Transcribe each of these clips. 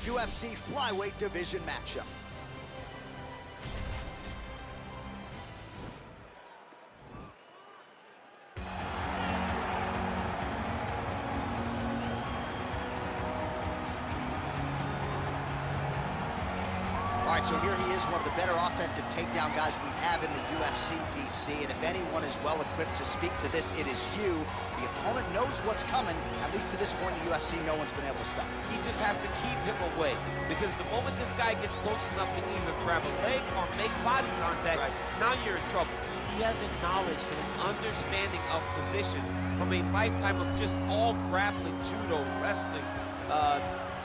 UFC flyweight division matchup. All right, so here he is, one of the better offensive takedown guys we have in the UFC, DC. And if anyone is well-equipped to speak to this, it is you. The opponent knows what's coming. At least to this point in the UFC, no one's been able to stop him. He just has to keep him away, because the moment this guy gets close enough to either grab a leg or make body contact, now you're in trouble. He has a knowledge and an understanding of position from a lifetime of just all grappling, judo, wrestling,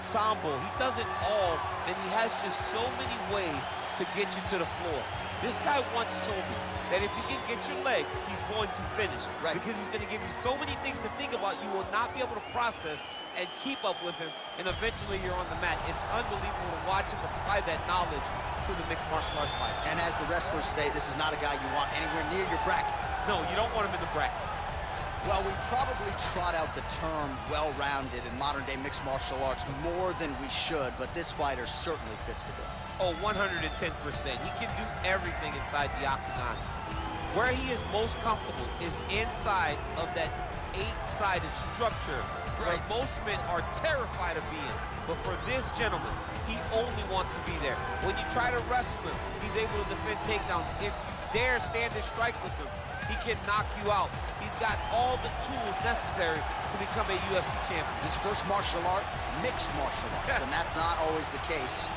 sambo. He does it all, and he has just so many ways to get you to the floor. This guy once told me that if you can get your leg, he's going to finish. Because he's going to give you so many things to think about, you will not be able to process and keep up with him, and eventually you're on the mat. It's unbelievable to watch him apply that knowledge to the mixed martial arts fight. And as the wrestlers say, this is not a guy you want anywhere near your bracket. No, you don't want him in the bracket. Well, we probably trot out the term well-rounded in modern-day mixed martial arts more than we should, but this fighter certainly fits the bill. Oh, 110%. He can do everything inside the octagon. Where he is most comfortable is inside of that 8-sided structure where most men are terrified of being. But for this gentleman, he only wants to be there. When you try to wrestle him, he's able to defend takedowns. If you dare stand and strike with him, he can knock you out. He's got all the tools necessary to become a UFC champion. His first martial art, mixed martial arts, and that's not always the case.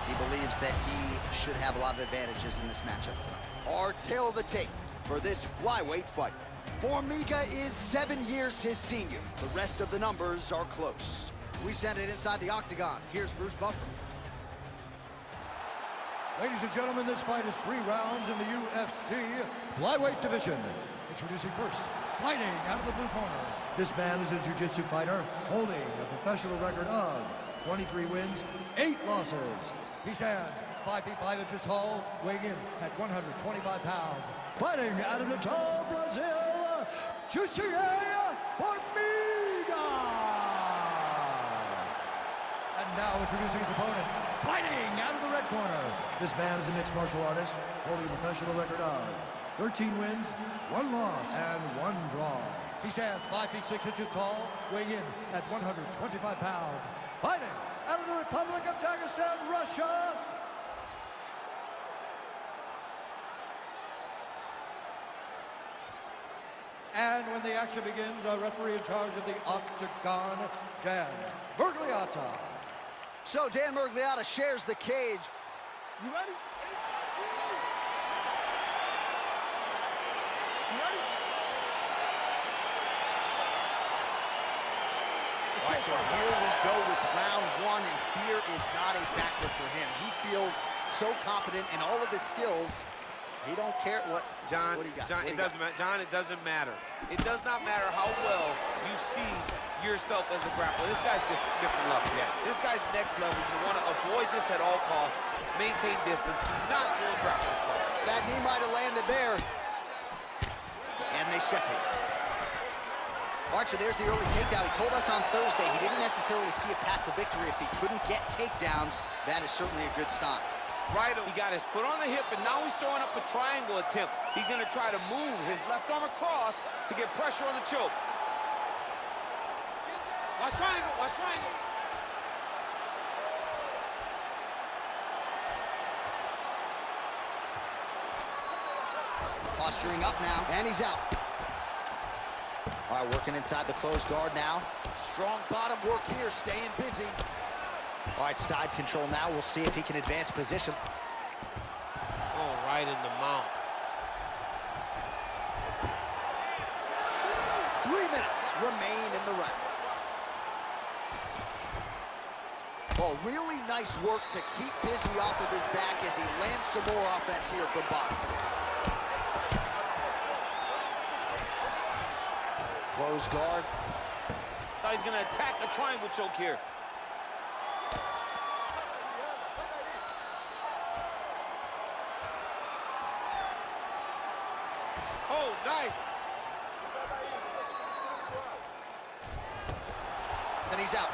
He believes that he should have a lot of advantages in this matchup tonight. Our tail of the tape for this flyweight fight. Formiga is 7 years his senior. The rest of the numbers are close. We send it inside the octagon. Here's Bruce Buffer. Ladies and gentlemen, this fight is 3 rounds in the UFC flyweight division. Introducing first, fighting out of the blue corner. This man is a jiu-jitsu fighter holding a professional record of 23 wins, 8 losses. He stands 5 feet 5 inches tall, weighing in at 125 pounds. Fighting out of Natal, Brazil, J.Formiga. And now introducing his opponent, fighting out of the red corner. This man is a mixed martial artist, holding a professional record of 13 wins, 1 loss, and 1 draw. He stands 5 feet 6 inches tall, weighing in at 125 pounds. Fighting out of the Republic of Dagestan, Russia, and when the action begins, our referee in charge of the octagon, Dan Mergliata. So Dan Mergliata shares the cage. You ready? All right, so here we go with round 1, and fear is not a factor for him. He feels so confident in all of his skills, he don't care what he got. John, it doesn't matter. John, it doesn't matter. It does not matter how well you see yourself as a grappler. This guy's different level. This guy's next level. You want to avoid this at all costs. Maintain distance. He's not doing grappling stuff. That knee might have landed there. And they separate. All right, so there's the early takedown. He told us on Thursday he didn't necessarily see a path to victory if he couldn't get takedowns. That is certainly a good sign. Right, he got his foot on the hip, and now he's throwing up a triangle attempt. He's going to try to move his left arm across to get pressure on the choke. Watch triangle, watch triangle. Posturing up now, and he's out. All right, working inside the closed guard now. Strong bottom work here, staying busy. All right, side control now. We'll see if he can advance position. Oh, right in the mount. 3 minutes remain in the round. Oh, really nice work to keep busy off of his back as he lands some more offense here from bottom. Close guard. Now he's going to attack the triangle choke here. Oh, nice. Then he's out.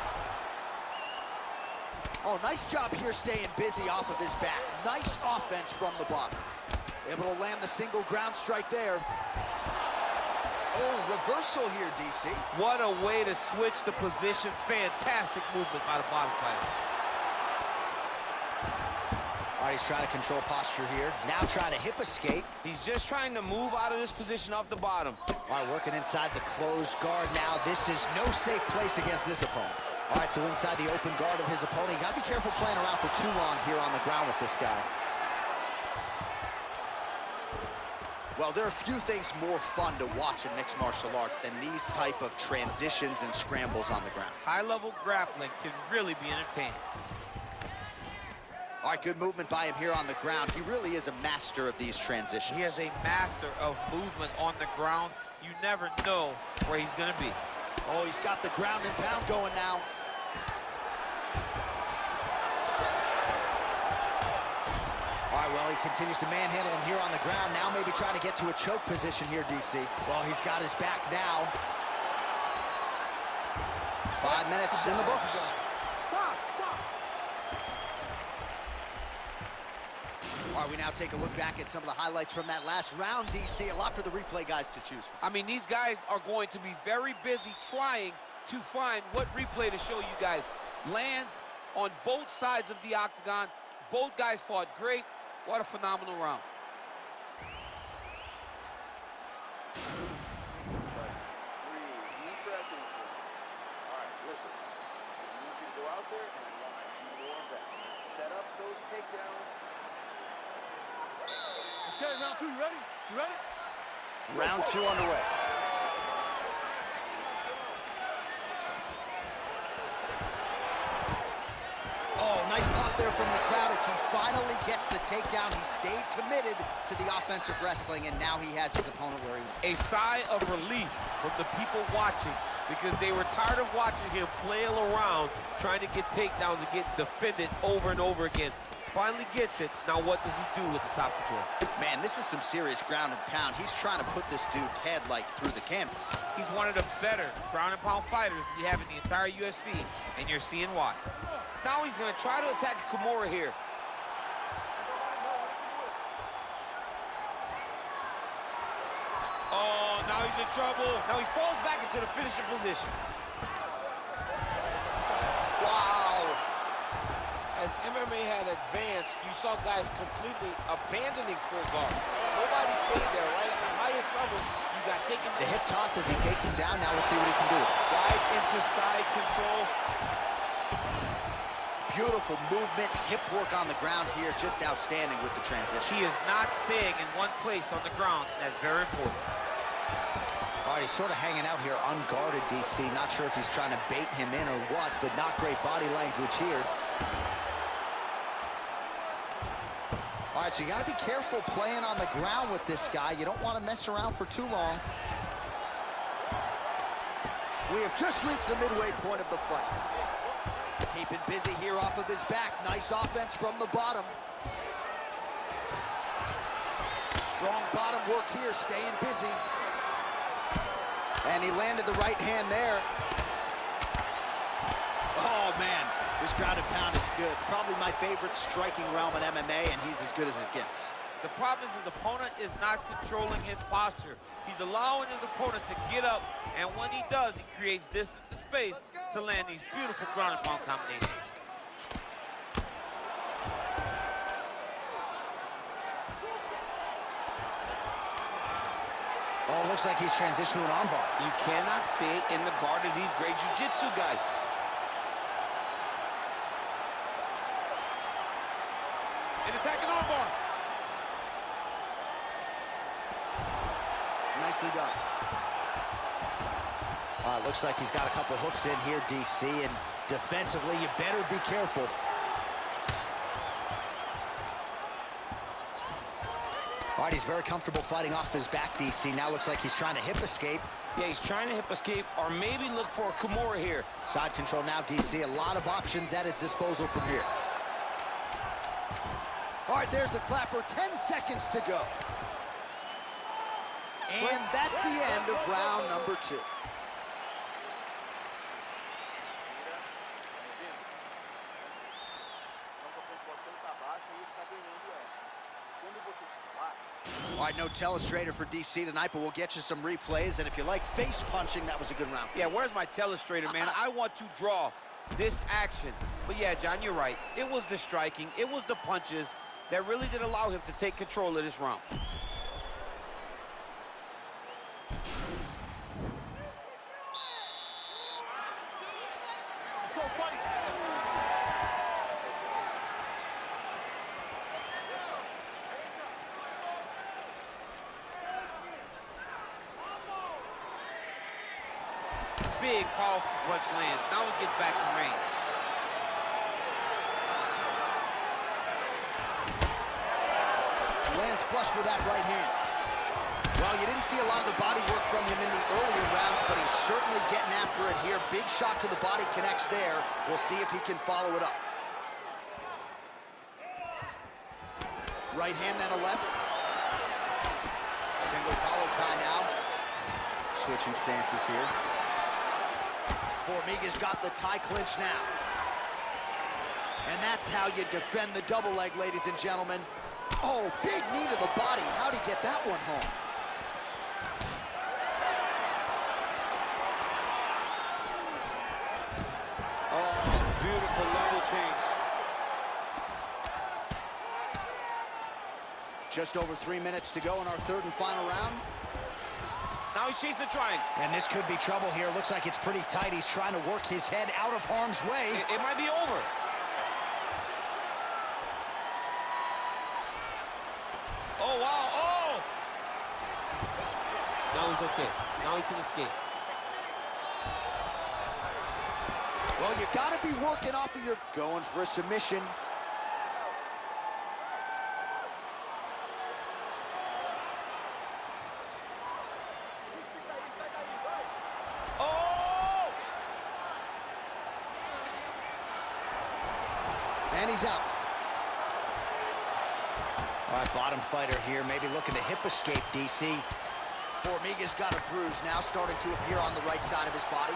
Oh, nice job here staying busy off of his back. Nice offense from the bottom. Able to land the single ground strike there. Oh, reversal here, DC. What a way to switch the position. Fantastic movement by the bottom fighter. All right, he's trying to control posture here. Now trying to hip escape. He's just trying to move out of this position off the bottom. All right, working inside the closed guard now. This is no safe place against this opponent. All right, so inside the open guard of his opponent. You got to be careful playing around for too long here on the ground with this guy. Well, there are few things more fun to watch in mixed martial arts than these type of transitions and scrambles on the ground. High-level grappling can really be entertaining. All right, good movement by him here on the ground. He really is a master of these transitions. He is a master of movement on the ground. You never know where he's going to be. Oh, he's got the ground and pound going now. All right, well, he continues to manhandle him here on the ground. Now maybe trying to get to a choke position here, DC. Well, he's got his back now. 5 minutes in the books. All right, we now take a look back at some of the highlights from that last round, DC. A lot for the replay guys to choose from. I mean, these guys are going to be very busy trying to find what replay to show you guys. Lands on both sides of the octagon. Both guys fought great. What a phenomenal round. Breathe, deep breath in. All right, listen. I need you to go out there, and I want you to do more of that. Let's set up those takedowns. Okay, round two, you ready? You ready? Round two underway. Oh, nice pop there from the crowd as he finally gets the takedown. He stayed committed to the offensive wrestling, and now he has his opponent where he wants. A sigh of relief from the people watching because they were tired of watching him flail around trying to get takedowns and get defended over and over again. Finally gets it. Now what does he do with the top control? Man, this is some serious ground and pound. He's trying to put this dude's head like through the canvas. He's one of the better ground and pound fighters we have in the entire UFC, and you're seeing why. Now he's going to try to attack Kimura here. Oh, now he's in trouble. Now he falls back into the finishing position. Wow. As MMA had advanced, you saw guys completely abandoning full guard. Nobody stayed there, right? At the highest level, you got taken The down. hip toss as he takes him down. Now we'll see what he can do. Right into side control. Beautiful movement, hip work on the ground here. Just outstanding with the transition. He is not staying in one place on the ground. That's very important. All right, he's sort of hanging out here unguarded, DC. Not sure if he's trying to bait him in or what, but not great body language here. All right, so you got to be careful playing on the ground with this guy. You don't want to mess around for too long. We have just reached the midway point of the fight. Keeping busy here off of his back. Nice offense from the bottom. Strong bottom work here, staying busy. And he landed the right hand there. Oh, man. This ground and pound is good. Probably my favorite striking realm in MMA, and he's as good as it gets. The problem is his opponent is not controlling his posture. He's allowing his opponent to get up, and when he does, he creates distance and space to land these beautiful ground and pound combinations. Oh, looks like he's transitioned to an armbar. You cannot stay in the guard of these great jiu-jitsu guys. An attacking armbar. Nicely done. Looks like he's got a couple hooks in here, DC, and defensively, you better be careful. All right, he's very comfortable fighting off his back, DC. Now looks like he's trying to hip escape. Yeah, he's trying to hip escape or maybe look for a Kimura here. Side control now, DC. A lot of options at his disposal from here. All right, there's the clapper. 10 seconds to go. And that's the end of round number 2. All right, no telestrator for DC tonight, but we'll get you some replays. And if you like face punching, that was a good round. Yeah, where's my telestrator, man? I want to draw this action. But yeah, John, you're right. It was the striking, it was the punches that really did allow him to take control of this round. Let's go fight. Big, powerful punch lands. Now he gets back to range. Lands flush with that right hand. Well, you didn't see a lot of the body work from him in the earlier rounds, but he's certainly getting after it here. Big shot to the body connects there. We'll see if he can follow it up. Right hand, then a left. Single collar tie now. Switching stances here. Formiga's got the tie clinch now. And that's how you defend the double leg, ladies and gentlemen. Oh, big knee to the body. How'd he get that one home? Oh, beautiful level change. Just over 3 minutes to go in our third and final round. Now he's chasing the triangle. And this could be trouble here. Looks like it's pretty tight. He's trying to work his head out of harm's way. It might be over. Oh, wow, oh! Now he's okay. Now he can escape. Well, you gotta be working off of your... Going for a submission. Oh! And he's out. All right, bottom fighter here, maybe looking to hip escape, DC. Formiga's got a bruise now starting to appear on the right side of his body.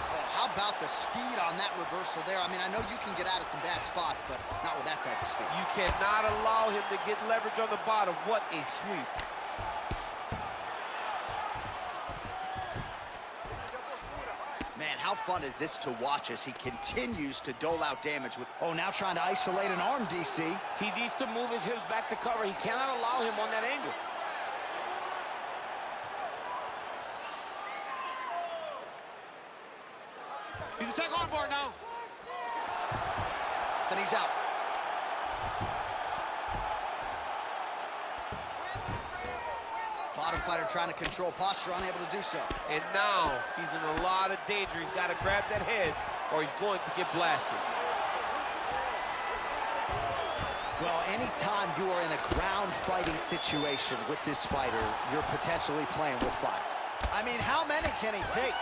Oh, how about the speed on that reversal there? I mean, I know you can get out of some bad spots, but not with that type of speed. You cannot allow him to get leverage on the bottom. What a sweep. Man, how fun is this to watch as he continues to dole out damage with... Oh, now trying to isolate an arm, DC. He needs to move his hips back to cover. He cannot allow him on that angle. He's attacking armbar now. Then he's out. Bottom fighter trying to control posture, unable to do so. And now he's in a lot of danger. He's got to grab that head or he's going to get blasted. Well, anytime you are in a ground fighting situation with this fighter, you're potentially playing with fire. I mean, how many can he take?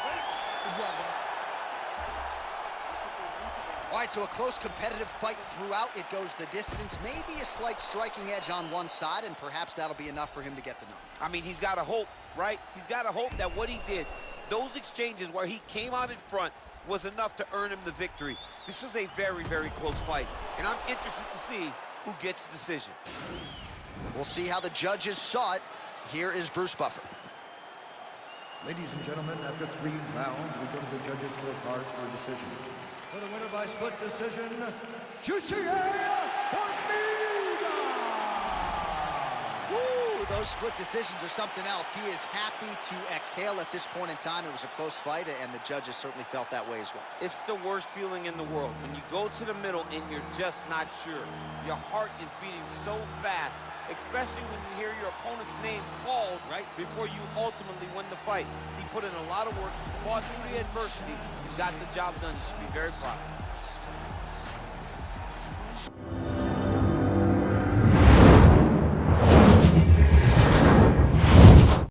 All right, so a close competitive fight throughout. It goes the distance. Maybe a slight striking edge on one side, and perhaps that'll be enough for him to get the knock. I mean, he's got to hope, right? He's got to hope that what he did, those exchanges where he came out in front, was enough to earn him the victory. This was a very, very close fight, and I'm interested to see who gets the decision. We'll see how the judges saw it. Here is Bruce Buffer. Ladies and gentlemen, after 3 rounds, we go to the judges' scorecards for a decision. For the winner by split decision, J.Formiga! Woo, those split decisions are something else. He is happy to exhale at this point in time. It was a close fight, and the judges certainly felt that way as well. It's the worst feeling in the world. When you go to the middle and you're just not sure. Your heart is beating so fast, especially when you hear your opponent's name called right before you ultimately win the fight. He put in a lot of work, he fought through the adversity, and got the job done. You should be very proud.